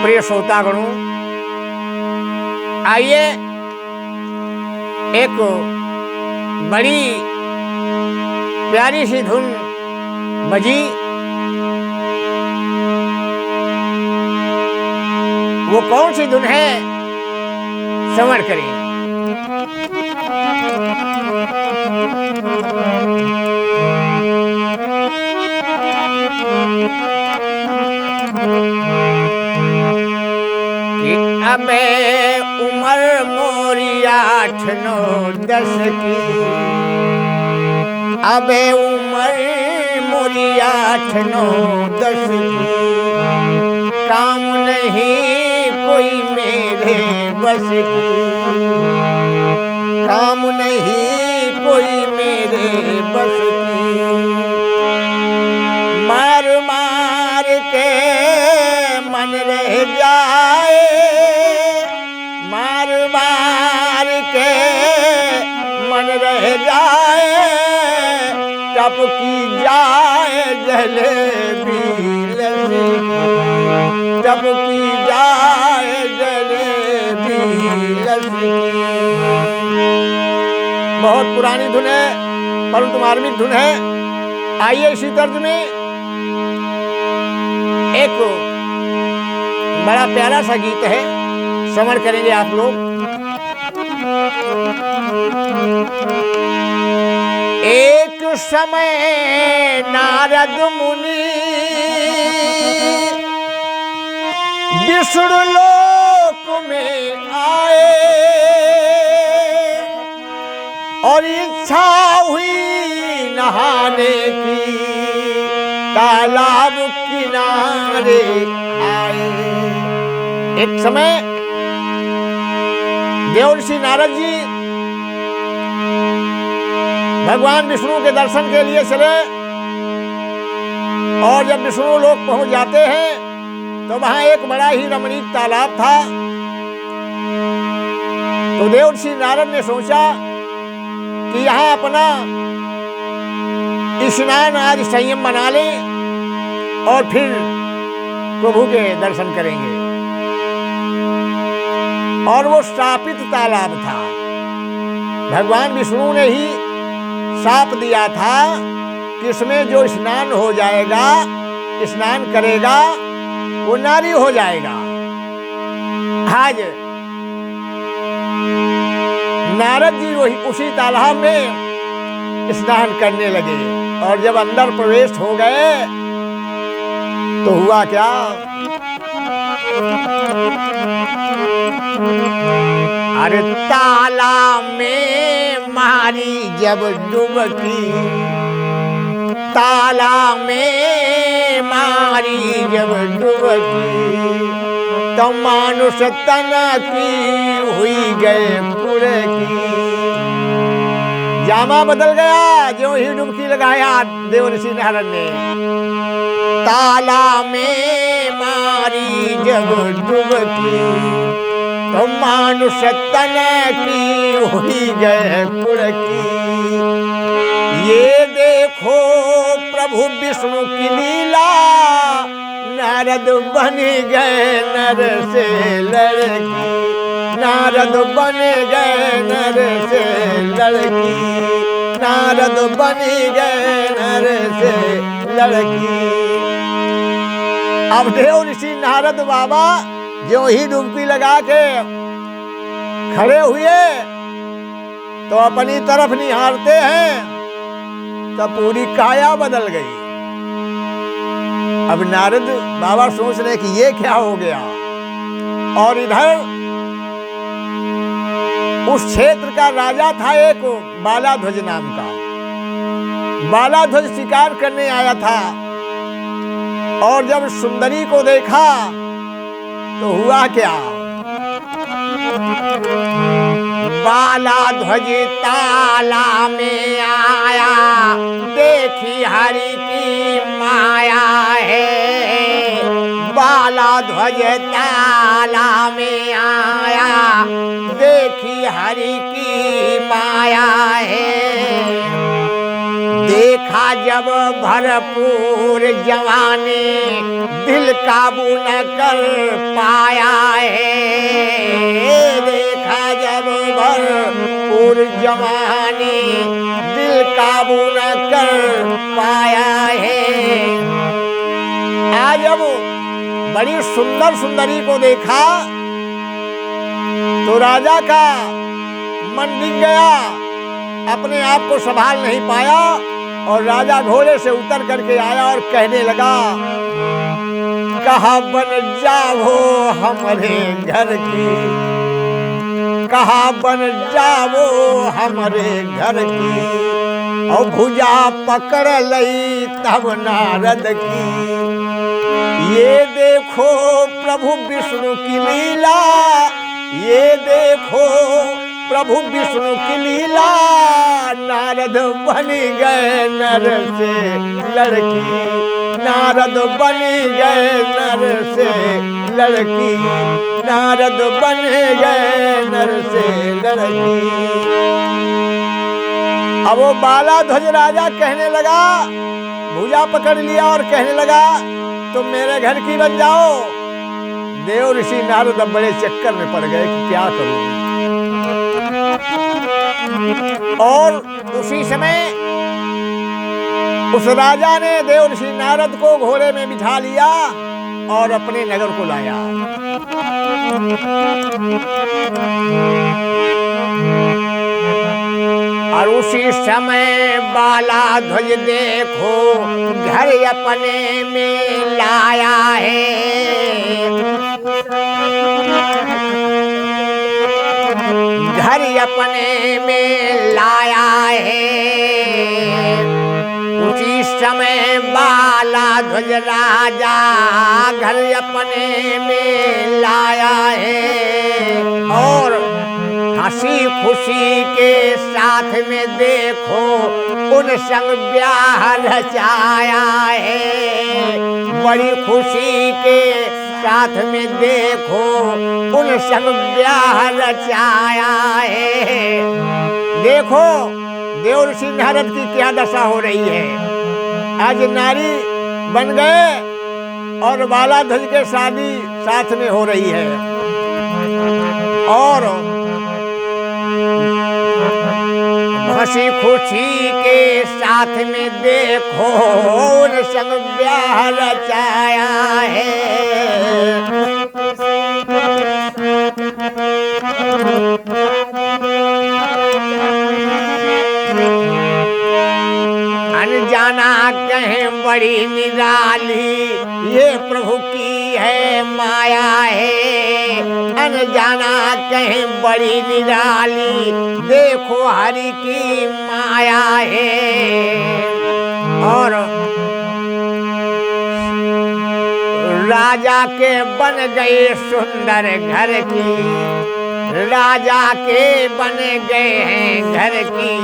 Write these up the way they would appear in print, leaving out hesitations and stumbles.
प्रिय श्रोतागणों, आइए एक बड़ी प्यारी सी धुन बजी। वो कौन सी धुन है, श्रवण करें। कि अबे उमर मोरी 8-9-10 की, अबे उमर मोरी 8-9-10 की, काम नहीं कोई मेरे बस की, काम नहीं कोई मेरे बस की। मार मार के मन रह जाए, मार मार के मन रह जाए, टपकी जाए जलेबी लस्सी, टपकी जाए जलेबी लस्सी। बहुत पुरानी धुन है परंतु मार्मिक धुन है। आइए इसी तर्ज में एक बड़ा प्यारा सा गीत है, श्रवण करेंगे आप लोग। एक समय नारद मुनि विष्णु लोक में आए, और इच्छा हुई नहाने की, तालाब किनारे आए। एक समय देवर्षि नारद जी भगवान विष्णु के दर्शन के लिए चले, और जब विष्णु लोक पहुंच जाते हैं तो वहां एक बड़ा ही रमणीक तालाब था। तो देवर्षि नारद ने सोचा कि यहाँ अपना स्नान आज संयम बना लें और फिर प्रभु के दर्शन करेंगे। और वो शापित तालाब था, भगवान विष्णु ने ही शाप दिया था कि इसमें जो स्नान हो जाएगा, स्नान करेगा, वो नारी हो जाएगा। आज नारद जी वही उसी तालाब में स्नान करने लगे, और जब अंदर प्रवेश हो गए तो हुआ क्या, अरे तालाब में मारी जब डुबकी, तालाब में मारी जब डुबकी, तो मानुष तन की हुई गए पूरे की। जामा बदल गया जो ही डुबकी लगाया देवर्षि नारद ने। तालाब में मारी जब डुबकी, तो मानुष तन की हुई गए पुरकी। ये देखो प्रभु विष्णु की लीला, नारद बन गए नर से लड़की, नारद बन गए नर से लड़की, नारद बन गए नर से लड़की। अब देवर्षि नारद बाबा जो ही डुबकी लगा के खड़े हुए तो अपनी तरफ निहारते हैं तो पूरी काया बदल गई। अब नारद बाबा सोच रहे कि ये क्या हो गया। और इधर उस क्षेत्र का राजा था एक बालाध्वज नाम का। बालाध्वज शिकार करने आया था, और जब सुंदरी को देखा तो हुआ क्या, बालाध्वज ताला में आया, देखी हरि की माया है। बालाध्वज ताला में आया, देखी हरि की माया है। देखा जब भरपूर जवानी, दिल काबू न कर पाया है। देखा जब भरपूर जवानी दिल काबू न कर पाया है। आज जब बड़ी सुंदर सुंदरी को देखा तो राजा का मन बिक गया, अपने आप को संभाल नहीं पाया और राजा घोड़े से उतर करके आया और कहने लगा, कहा बन जाओ हमारे घर की, कहा बन जाओ हमारे घर की, और भुजा पकड़ लई तब नारद की। ये देखो प्रभु विष्णु की लीला, ये देखो प्रभु विष्णु की लीला, नारद बन गए नर से लड़की, नारद बन गए नर से लड़की, नारद बन गए नर से लड़की। अब वो बाला ध्वज राजा कहने लगा, भुजा पकड़ लिया और कहने लगा, तुम मेरे घर की बन जाओ। देव ऋषि नारद अब बड़े चक्कर में पड़ गए कि क्या करूं। और उसी समय उस राजा ने देव ऋषि नारद को घोड़े में बिठा लिया और अपने नगर को लाया। और उसी समय बाला ध्वज देखो घर अपने में लाया है। घर अपने में लाया है। उसी समय बाला ध्वज राजा घर अपने में लाया है। और हंसी खुशी के साथ में देखो उन संग ब्याह रचाया है। बड़ी खुशी के साथ में देखो उन संग ब्याह रचाया है। देखो देव ऋषि नारद की क्या दशा हो रही है। आज नारी बन गए और बाला ध्वज के शादी साथ में हो रही है। और हंसी खुशी के साथ में देखो उन संग ब्याह रचाया है। अनजाना कहें बड़ी निराली ये प्रभु की है माया है। अनजाना कहें बड़ी निराली देखो हरि की माया है। और राजा के बन गए सुंदर घर की, राजा के बन गए हैं घर की।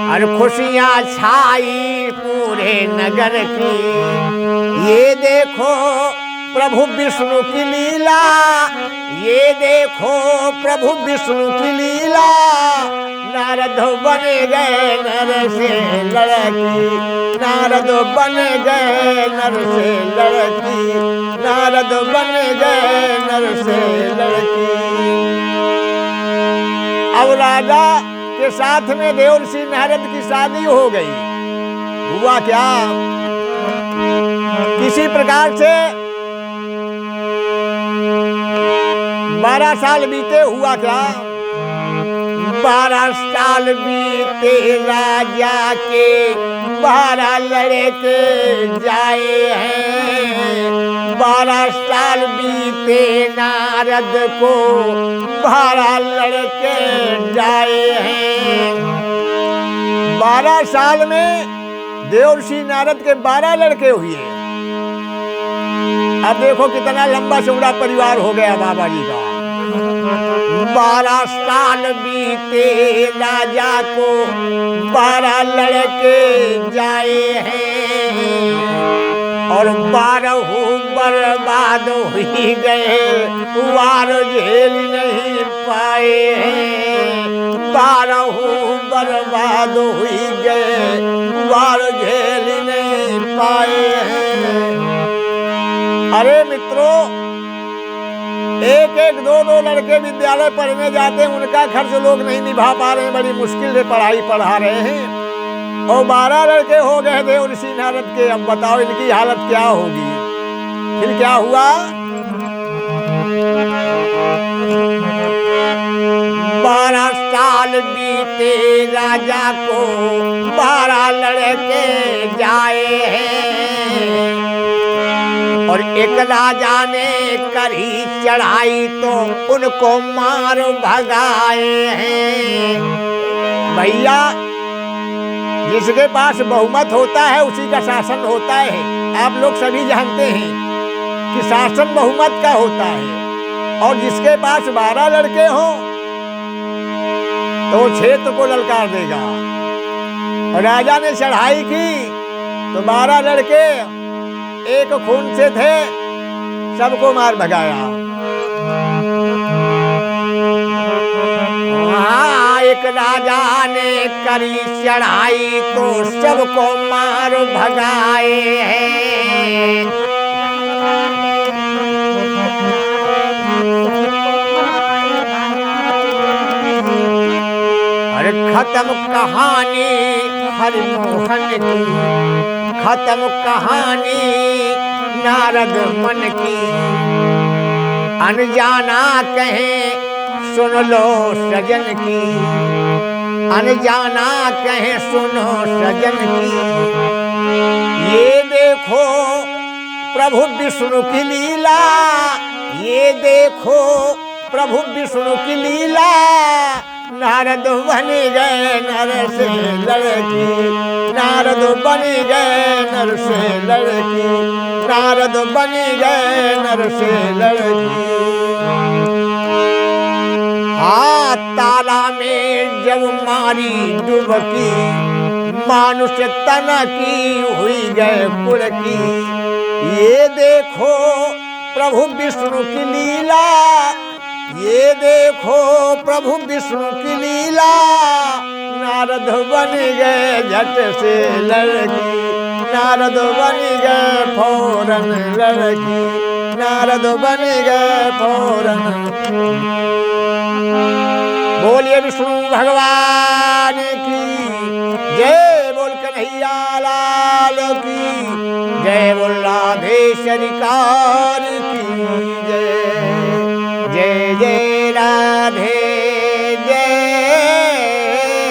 और खुशियाँ छाई पूरे नगर की। ये देखो प्रभु विष्णु की लीला, ये देखो प्रभु विष्णु की लीला। नारद बन गए नर से लड़की, नारद बन गए नर से लड़की, नारद बन गए नर से लड़की। अब राजा के साथ में देव ऋषि नारद की शादी हो गई। हुआ क्या, किसी प्रकार से 12 साल बीते। हुआ क्या, 12 साल बीते राजा के 12 लड़के जाए हैं। 12 साल बीते नारद को 12 लड़के जाए हैं। 12 साल में देव ऋषि नारद के 12 लड़के हुए। अब देखो कितना लंबा चौड़ा परिवार हो गया बाबा जी का। 12 साल बीते राजा को 12 लड़के जाए हैं। और 12 बर्बाद ही गए, वार झेल नहीं पाए हैं। 12 बर्बाद हुई गए, वार झेल नहीं पाए हैं। अरे मित्रों, एक एक दो दो लड़के विद्यालय पढ़ने जाते हैं, उनका खर्च लोग नहीं निभा पा रहे हैं, बड़ी मुश्किल से पढ़ाई पढ़ा रहे हैं। और 12 लड़के हो गए थे ऋषि नारद के। अब बताओ इनकी हालत क्या होगी। फिर क्या हुआ? 12 साल बीते राजा को, 12 लड़के जाए हैं। और एक राजा ने करी चढ़ाई तो उनको मार भगाए हैं। भैया, जिसके पास बहुमत होता है उसी का शासन होता है। आप लोग सभी जानते हैं कि शासन बहुमत का होता है। और जिसके पास 12 लड़के हों तो क्षेत्र को ललकार देगा। और राजा ने चढ़ाई की तो 12 लड़के एक खून से थे, सबको मार भगाया। हाँ, एक राजा ने करी चढ़ाई तो सबको मार भगाए हैं। अरे खत्म कहानी हरिमोहन की, खत्म कहानी नारद मन की। अनजाना कहे सुन लो सजन की, अनजाना कहे सुनो सजन की। ये देखो प्रभु विष्णु की लीला, ये देखो प्रभु विष्णु की लीला। नारद बन गए नर से लड़की, नारद बन गए नर से लड़की, नारद बन गए नर से लड़की। हाँ, ताला में जब मारी डुबकी, मानुष तन की हुई गए कुड़की। ये देखो प्रभु विष्णु की लीला, ये देखो प्रभु विष्णु की लीला। नारद बन गए झट से लड़की, नारद बन गए फौरन लड़की, नारद बन गए फौरन। बोलिए विष्णु भगवान की जय, बोल कन्हैया लाल की जय, बोल राधेश्वरी कार की।